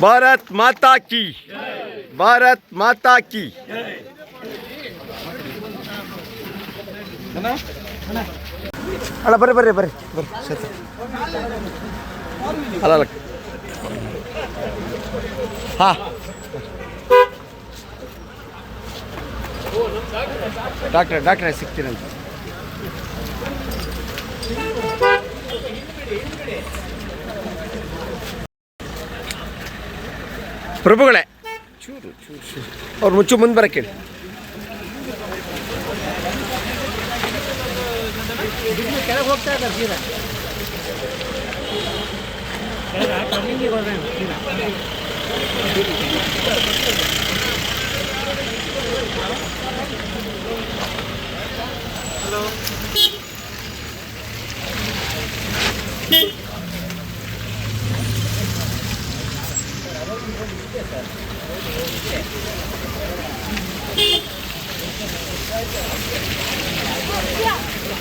भारत माता की, भारत माता की। ಅಲ್ಲ ಬರ್ರಿ ಬರ್ರಿ ಬರ್ರಿ ಬರ್ರಿ ಅಲ್ಲ ಹಾಂ ಡಾಕ್ಟ್ರೆ ಸಿಗ್ತೀರಂತ. ಪ್ರಭುಗಳೇ ಚೂರು ಅವ್ರು ಮುಚ್ಚು ಮುಂದೆ ಬರಕ್ಕೆ ಹೇಳಿ. ಕೆಳಗೆ ಹೋಗ್ತಾ ಇದ್ದಾರೆ ಸೀದಾ ಹಲೋ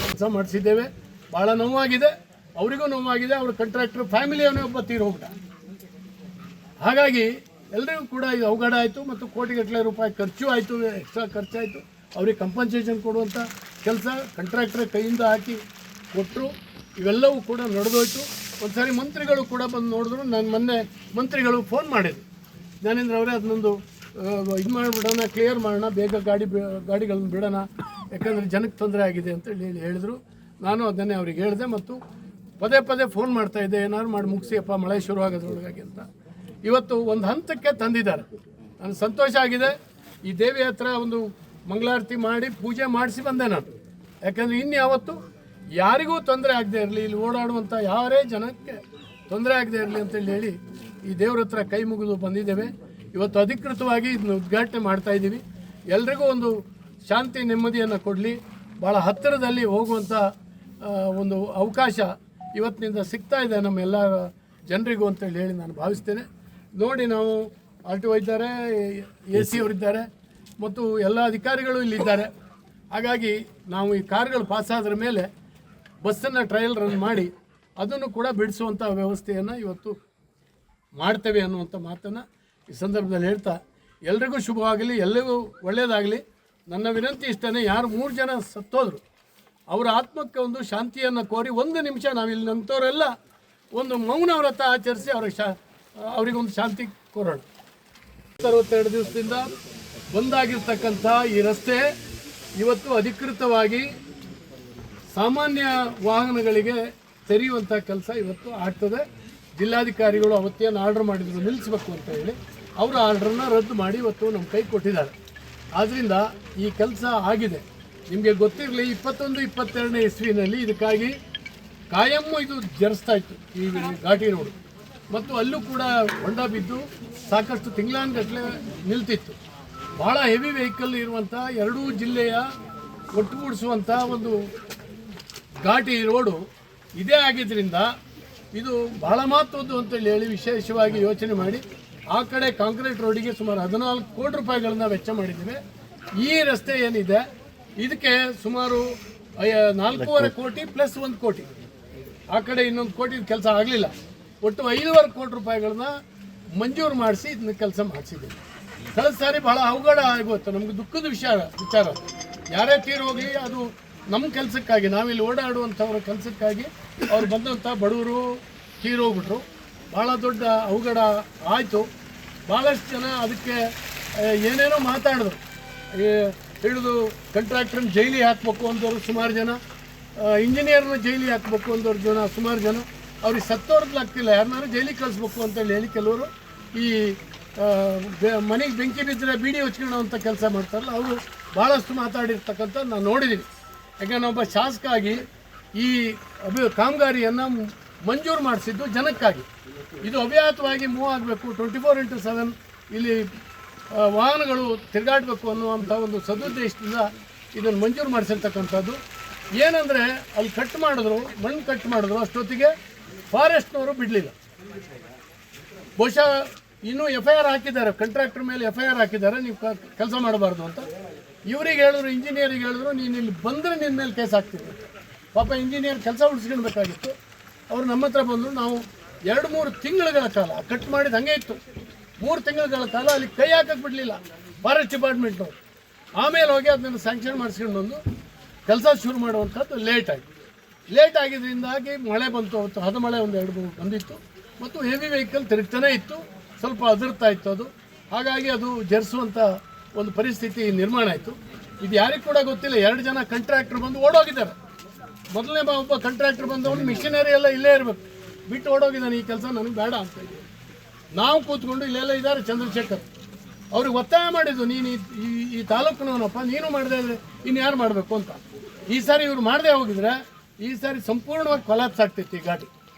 ಕೆಲಸ ಮಾಡಿಸಿದ್ದೇವೆ. ಭಾಳ ನೋವಾಗಿದೆ, ಅವರಿಗೂ ನೋವಾಗಿದೆ. ಅವ್ರ ಕಾಂಟ್ರಾಕ್ಟರ್ ಫ್ಯಾಮಿಲಿಯವನೇ ಒಬ್ಬ ತೀರಿ ಹೋಗ್ಬಿಟ್ಟ. ಹಾಗಾಗಿ ಎಲ್ಲರಿಗೂ ಕೂಡ ಇದು ಅವಘಡ ಆಯಿತು ಮತ್ತು ಕೋಟಿಗಟ್ಟಲೆ ರೂಪಾಯಿ ಖರ್ಚು ಆಯಿತು, ಎಕ್ಸ್ಟ್ರಾ ಖರ್ಚಾಯಿತು. ಅವ್ರಿಗೆ ಕಂಪನ್ಸೇಷನ್ ಕೊಡುವಂಥ ಕೆಲಸ ಕಾಂಟ್ರಾಕ್ಟರ್ ಕೈಯಿಂದ ಹಾಕಿ ಕೊಟ್ಟರು. ಇವೆಲ್ಲವೂ ಕೂಡ ನಡೆದೋಯ್ತು. ಒಂದು ಸಾರಿ ಮಂತ್ರಿಗಳು ಕೂಡ ಬಂದು ನೋಡಿದ್ರು. ನಾನು ಮೊನ್ನೆ ಮಂತ್ರಿಗಳು ಫೋನ್ ಮಾಡಿದ್ರು, ಜ್ಞಾನೇಂದ್ರ ಅವರೇ ಅದನ್ನೊಂದು ಇದು ಮಾಡಿಬಿಡೋಣ, ಕ್ಲಿಯರ್ ಮಾಡೋಣ, ಬೇಗ ಗಾಡಿಗಳನ್ನ ಬಿಡೋಣ, ಯಾಕಂದರೆ ಜನಕ್ಕೆ ತೊಂದರೆ ಆಗಿದೆ ಅಂತ ಹೇಳಿದರು. ನಾನು ಅದನ್ನೇ ಅವ್ರಿಗೆ ಹೇಳಿದೆ ಮತ್ತು ಪದೇ ಪದೇ ಫೋನ್ ಮಾಡ್ತಾಯಿದ್ದೆ, ಏನಾದ್ರು ಮಾಡಿ ಮುಗಿಸಿಯಪ್ಪ, ಮಳೆ ಶುರು ಆಗೋದ್ರೊಳಗಾಗಿ ಅಂತ. ಇವತ್ತು ಒಂದು ಹಂತಕ್ಕೆ ತಂದಿದ್ದಾರೆ. ನನಗೆ ಸಂತೋಷ ಆಗಿದೆ. ಈ ದೇವಿ ಹತ್ರ ಒಂದು ಮಂಗಳಾರತಿ ಮಾಡಿ ಪೂಜೆ ಮಾಡಿಸಿ ಬಂದೆ ನಾನು. ಯಾಕಂದರೆ ಇನ್ಯಾವತ್ತು ಯಾರಿಗೂ ತೊಂದರೆ ಆಗದೆ ಇರಲಿ, ಇಲ್ಲಿ ಓಡಾಡುವಂಥ ಯಾರೇ ಜನಕ್ಕೆ ತೊಂದರೆ ಆಗದೆ ಇರಲಿ ಅಂತೇಳಿ ಹೇಳಿ ಈ ದೇವ್ರ ಹತ್ರ ಕೈ ಮುಗಿದು ಬಂದಿದ್ದೇವೆ. ಇವತ್ತು ಅಧಿಕೃತವಾಗಿ ಇದನ್ನು ಉದ್ಘಾಟನೆ ಮಾಡ್ತಾಯಿದ್ದೀವಿ. ಎಲ್ರಿಗೂ ಒಂದು ಶಾಂತಿ ನೆಮ್ಮದಿಯನ್ನು ಕೊಡಲಿ, ಭಾಳ ಹತ್ತಿರದಲ್ಲಿ ಹೋಗುವಂಥ ಒಂದು ಅವಕಾಶ ಇವತ್ತಿನಿಂದ ಸಿಗ್ತಾ ಇದೆ ನಮ್ಮೆಲ್ಲ ಜನರಿಗೂ ಅಂತೇಳಿ ಹೇಳಿ ನಾನು ಭಾವಿಸ್ತೇನೆ. ನೋಡಿ, ನಾವು ಆರ್.ಟಿ.ಒ ಇದ್ದಾರೆ, AC ಅವರಿದ್ದಾರೆ ಮತ್ತು ಎಲ್ಲ ಅಧಿಕಾರಿಗಳು ಇಲ್ಲಿದ್ದಾರೆ. ಹಾಗಾಗಿ ನಾವು ಈ ಕಾರ್ಗಳು ಪಾಸಾದ್ರ ಮೇಲೆ ಬಸ್ಸನ್ನು ಟ್ರಯಲ್ ರನ್ ಮಾಡಿ ಅದನ್ನು ಕೂಡ ಬಿಡಿಸುವಂಥ ವ್ಯವಸ್ಥೆಯನ್ನು ಇವತ್ತು ಮಾಡ್ತೇವೆ ಅನ್ನುವಂಥ ಮಾತನ್ನು ಈ ಸಂದರ್ಭದಲ್ಲಿ ಹೇಳ್ತಾ, ಎಲ್ರಿಗೂ ಶುಭವಾಗಲಿ, ಎಲ್ಲರಿಗೂ ಒಳ್ಳೆಯದಾಗಲಿ. ನನ್ನ ವಿನಂತಿ ಇಷ್ಟೇ, ಯಾರು 3 ಜನ ಸತ್ತೋದ್ರು ಅವರ ಆತ್ಮಕ್ಕೆ ಒಂದು ಶಾಂತಿಯನ್ನು ಕೋರಿ 1 ನಿಮಿಷ ನಾವಿಲ್ಲಿ ನಂತವರೆಲ್ಲ ಒಂದು ಮೌನ ವ್ರತ ಆಚರಿಸಿ ಅವರಿಗೊಂದು ಶಾಂತಿ ಕೋರೋಣ. 62 ದಿವಸದಿಂದ ಬಂದಾಗಿರ್ತಕ್ಕಂಥ ಈ ರಸ್ತೆ ಇವತ್ತು ಅಧಿಕೃತವಾಗಿ ಸಾಮಾನ್ಯ ವಾಹನಗಳಿಗೆ ತೆರೆಯುವಂಥ ಕೆಲಸ ಇವತ್ತು ಆಗ್ತದೆ. ಜಿಲ್ಲಾಧಿಕಾರಿಗಳು ಅವತ್ತೇನು ಆರ್ಡರ್ ಮಾಡಿದ್ರು ನಿಲ್ಲಿಸಬೇಕು ಅಂತ ಹೇಳಿ, ಅವರ ಆರ್ಡ್ರನ್ನ ರದ್ದು ಮಾಡಿ ಇವತ್ತು ನಮ್ಮ ಕೈ ಕೊಟ್ಟಿದ್ದಾರೆ. ಆದ್ದರಿಂದ ಈ ಕೆಲಸ ಆಗಿದೆ. ನಿಮಗೆ ಗೊತ್ತಿರಲಿ, 21-22ನೇ ಇಸ್ವಿನಲ್ಲಿ ಇದಕ್ಕಾಗಿ ಕಾಯಮ್ಮು ಇದು ಜರಿಸ್ತಾ ಇತ್ತು ಈ ಘಾಟಿ ರೋಡು, ಮತ್ತು ಅಲ್ಲೂ ಕೂಡ ಹೊಂಡ ಬಿದ್ದು ಸಾಕಷ್ಟು ತಿಂಗಳಾನುಗಟ್ಟಲೆ ನಿಲ್ತಿತ್ತು. ಭಾಳ ಹೆವಿ ವೆಹಿಕಲ್ ಇರುವಂಥ ಎರಡೂ ಜಿಲ್ಲೆಯ ಒಟ್ಟುಗೂಡಿಸುವಂಥ ಒಂದು ಘಾಟಿ ರೋಡು ಇದೇ ಆಗಿದ್ದರಿಂದ ಇದು ಭಾಳ ಮಹತ್ವದ್ದು ಅಂತೇಳಿ ಹೇಳಿ ವಿಶೇಷವಾಗಿ ಯೋಚನೆ ಮಾಡಿ ಆ ಕಡೆ ಕಾಂಕ್ರೀಟ್ ರೋಡಿಗೆ ಸುಮಾರು 14 ಕೋಟಿ ರೂಪಾಯಿಗಳನ್ನ ವೆಚ್ಚ ಮಾಡಿದ್ದೇವೆ. ಈ ರಸ್ತೆ ಏನಿದೆ ಇದಕ್ಕೆ ಸುಮಾರು 4.5 ಕೋಟಿ ಪ್ಲಸ್ 1 ಕೋಟಿ, ಆ ಕಡೆ ಇನ್ನೊಂದು ಕೋಟಿ ಕೆಲಸ ಆಗಲಿಲ್ಲ. ಒಟ್ಟು 5.5 ಕೋಟಿ ರೂಪಾಯಿಗಳನ್ನ ಮಂಜೂರು ಮಾಡಿಸಿ ಇದನ್ನ ಕೆಲಸ ಮಾಡಿಸಿದ್ದೀವಿ. ಕಳೆದ ಸಾರಿ ಭಾಳ ಅವಘಡ ಆಗೋತ್ತು, ನಮಗೆ ದುಃಖದ ವಿಚಾರ. ಯಾರೇ ತೀರು ಹೋಗಲಿ, ಅದು ನಮ್ಮ ಕೆಲಸಕ್ಕಾಗಿ, ನಾವಿಲ್ಲಿ ಓಡಾಡುವಂಥವ್ರ ಕೆಲಸಕ್ಕಾಗಿ ಅವ್ರು ಬಂದಂಥ ಬಡವರು ತೀರೋಗ್ಬಿಟ್ರು. ಭಾಳ ದೊಡ್ಡ ಅವಘಡ ಆಯಿತು. ಭಾಳಷ್ಟು ಜನ ಅದಕ್ಕೆ ಏನೇನೋ ಮಾತಾಡಿದ್ರು. ಹಿಡಿದು ಕಾಂಟ್ರಾಕ್ಟ್ರನ್ನ ಜೈಲಿಗೆ ಹಾಕಬೇಕು ಅಂದವರು ಸುಮಾರು ಜನ, ಇಂಜಿನಿಯರ್ನ ಜೈಲಿಗೆ ಹಾಕಬೇಕು ಅಂದವ್ರ ಸುಮಾರು ಜನ, ಅವ್ರಿಗೆ ಸತ್ತೋರ್ದು ಆಗ್ತಿಲ್ಲ, ಯಾರನ್ನಾರು ಜೈಲಿಗೆ ಕಳಿಸ್ಬೇಕು ಅಂತೇಳಿ ಹೇಳಿ ಕೆಲವರು ಈ ಮನೆಗೆ ಬೆಂಕಿ ಬಿದ್ದರೆ ಬೀಡಿ ಹಚ್ಕೊಳ್ಳೋವಂಥ ಕೆಲಸ ಮಾಡ್ತಾರಲ್ಲ, ಅವರು ಭಾಳಷ್ಟು ಮಾತಾಡಿರ್ತಕ್ಕಂಥ ನಾನು ನೋಡಿದ್ದೀನಿ. ಯಾಕೆ ನಾನೊಬ್ಬ ಶಾಸಕ ಆಗಿ ಈ ಕಾಮಗಾರಿಯನ್ನು ಮಂಜೂರು ಮಾಡಿಸಿದ್ದು ಜನಕ್ಕಾಗಿ. ಇದು ಅವ್ಯಾಹತವಾಗಿ ಮೂವ್ ಆಗಬೇಕು, 24x7 ಇಲ್ಲಿ ವಾಹನಗಳು ತಿರುಗಾಡಬೇಕು ಅನ್ನುವಂಥ ಒಂದು ಸದುದ್ದೇಶದಿಂದ ಇದನ್ನು ಮಂಜೂರು ಮಾಡಿಸಿರ್ತಕ್ಕಂಥದ್ದು. ಏನಂದರೆ ಅಲ್ಲಿ ಕಟ್ ಮಾಡಿದ್ರು, ಮಣ್ಣು ಕಟ್ ಮಾಡಿದ್ರು, ಅಷ್ಟೊತ್ತಿಗೆ ಫಾರೆಸ್ಟ್ನವರು ಬಿಡಲಿಲ್ಲ. ಬಹುಶಃ ಇನ್ನೂ FIR ಹಾಕಿದ್ದಾರೆ, ಕಾಂಟ್ರಾಕ್ಟರ್ ಮೇಲೆ FIR ಹಾಕಿದ್ದಾರೆ, ನೀವು ಕೆಲಸ ಮಾಡಬಾರ್ದು ಅಂತ. ಇವರಿಗೆ ಹೇಳಿದ್ರು, ಇಂಜಿನಿಯರಿಗೆ ಹೇಳಿದ್ರು, ನೀನು ಇಲ್ಲಿ ಬಂದರೆ ನಿನ್ನ ಮೇಲೆ ಕೇಸ್ ಹಾಕ್ತೀವಿ. ಪಾಪ ಇಂಜಿನಿಯರ್ ಕೆಲಸ ಉಳಿಸ್ಕೊಳ್ಬೇಕಾಗಿತ್ತು. ಅವರು ನಮ್ಮ ಹತ್ರ ಬಂದರು. ನಾವು 2-3 ತಿಂಗಳುಗಳ ಕಾಲ ಕಟ್ ಮಾಡಿದ ಹಾಗೆ ಇತ್ತು. 3 ತಿಂಗಳುಗಳ ಕಾಲ ಅಲ್ಲಿ ಕೈ ಹಾಕಕ್ಕೆ ಬಿಡಲಿಲ್ಲ ಫಾರೆಸ್ಟ್ ಡಿಪಾರ್ಟ್ಮೆಂಟ್ನವರು. ಆಮೇಲೆ ಹೋಗಿ ಅದನ್ನು ಸ್ಯಾಂಕ್ಷನ್ ಮಾಡಿಸ್ಕೊಂಡು ಬಂದು ಕೆಲಸ ಶುರು ಮಾಡುವಂಥದ್ದು ಲೇಟ್ ಆಗಿದ್ದರಿಂದಾಗಿ ಮಳೆ ಬಂತು. ಅವತ್ತು ಹದ ಮಳೆ 1-2 ಬಂದಿತ್ತು ಮತ್ತು ಹೆವಿ ವೆಹಿಕಲ್ ತಿರುಗ್ತಾನೆ ಇತ್ತು, ಸ್ವಲ್ಪ ಅದರ್ತಾ ಇತ್ತು ಅದು. ಹಾಗಾಗಿ ಅದು ಜರಿಸುವಂಥ ಒಂದು ಪರಿಸ್ಥಿತಿ ನಿರ್ಮಾಣ ಆಯಿತು. ಇದು ಯಾರಿಗೂ ಕೂಡ ಗೊತ್ತಿಲ್ಲ. 2 ಜನ ಕಾಂಟ್ರಾಕ್ಟರ್ ಬಂದು ಓಡೋಗಿದ್ದಾರೆ. ಮೊದಲನೇ ಒಬ್ಬ ಕಾಂಟ್ರಾಕ್ಟರ್ ಬಂದವನು ಮಿಷನರಿ ಎಲ್ಲ ಇಲ್ಲೇ ಇರಬೇಕು, ಬಿಟ್ಟು ಓಡೋಗಿದ್ದಾನೆ. ಈ ಕೆಲಸ ನನಗೆ ಬೇಡ ಅಂತ ಇದ್ದೀವಿ. ನಾವು ಕೂತ್ಕೊಂಡು ಇಲ್ಲೆಲ್ಲ ಇದ್ದಾರೆ ಚಂದ್ರಶೇಖರ್, ಅವ್ರಿಗೆ ಒತ್ತಾಯ ಮಾಡಿದ್ದು, ನೀನು ಈ ತಾಲೂಕಿನವನಪ್ಪ, ನೀನು ಮಾಡದೇ ಇದ್ರೆ ಇನ್ಯಾರು ಮಾಡಬೇಕು ಅಂತ. ಈ ಸಾರಿ ಇವರು ಮಾಡದೆ ಹೋಗಿದ್ರೆ ಈ ಸಾರಿ ಸಂಪೂರ್ಣವಾಗಿ ಕೊಲಾಪ್ಸ್ ಆಗ್ತೈತಿ ಈ ಘಾಟಿ.